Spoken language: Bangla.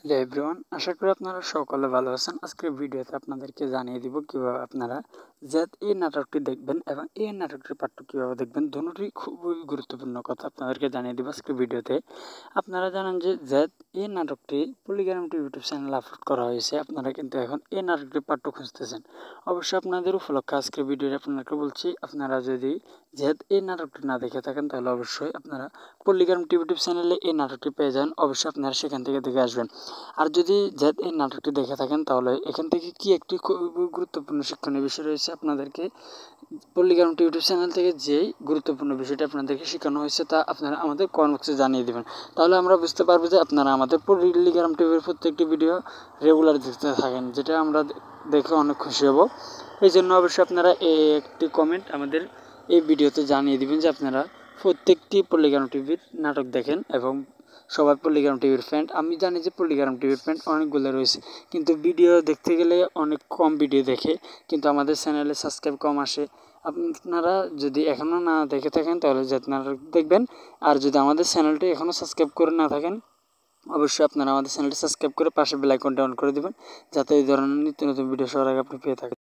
হ্যালো এভরিওয়ান, আশা করি আপনারা সকলে ভালো আছেন। আজকের ভিডিওতে আপনাদেরকে জানিয়ে দিব কিভাবে আপনারা জেদ এই নাটকটি দেখবেন এবং এই নাটকটির পার্ট 2 কিভাবে দেখবেন। দুটোই খুবই গুরুত্বপূর্ণ কথা আপনাদেরকে জানিয়ে দিব আজকের ভিডিওতে। আপনারা জানেন যে জেদ এই নাটকটি পলিগ্রাম টিভি ইউটিউব চ্যানেলে আপলোড করা হয়েছে। আপনারা কিন্তু এখন এই নাটকটির পার্ট 2 খুঁজতেছেন। অবশ্যই আপনাদের উপলক্ষে আজকের ভিডিওতে আপনাদেরকে বলছি, আপনারা যদি জেদ এই নাটকটি না দেখে থাকেন তাহলে অবশ্যই আপনারা পলিগ্রাম টিভি ইউটিউব চ্যানেলে এই নাটকটি পেয়ে যান। অবশ্যই আপনারা সেখান থেকে দেখে আসবেন। আর যদি জেদ এই নাটকটি দেখে থাকেন তাহলে এখান থেকে কি একটি খুবই গুরুত্বপূর্ণ শিক্ষণীয় বিষয় রয়েছে। আপনাদেরকে পল্লিগ্রাম ইউটিউব চ্যানেল থেকে যেই গুরুত্বপূর্ণ বিষয়টি আপনাদেরকে শেখানো হয়েছে তা আপনারা আমাদের কমেন্ট বক্সে জানিয়ে দেবেন। তাহলে আমরা বুঝতে পারবো যে আপনারা আমাদের পল্লিগ্রাম টিভির প্রত্যেকটি ভিডিও রেগুলার দেখতে থাকেন, যেটা আমরা দেখে অনেক খুশি হব। এই জন্য অবশ্যই আপনারা একটি কমেন্ট আমাদের এই ভিডিওতে জানিয়ে দিবেন যে আপনারা প্রত্যেকটি পল্লিগ্রাম টিভির নাটক দেখেন এবং সবাই পল্লিগ্রাম টিভির ফ্যান। আমি জানি যে পল্লিগ্রাম টিভির ফ্যান অনেকগুলো রয়েছে, কিন্তু ভিডিও দেখতে গেলে অনেক কম ভিডিও দেখে, কিন্তু আমাদের চ্যানেলে সাবস্ক্রাইব কম আসে। আপনারা যদি এখনও না দেখে থাকেন তাহলে জেদ নাটক দেখবেন। আর যদি আমাদের চ্যানেলটি এখনও সাবস্ক্রাইব করে না থাকেন অবশ্যই আপনারা আমাদের চ্যানেলটি সাবস্ক্রাইব করে পাশে বেল আইকনটা অন করে দেবেন, যাতে এই ধরনের নিত্য নতুন ভিডিও সবার আগে আপনি পেয়ে থাকেন।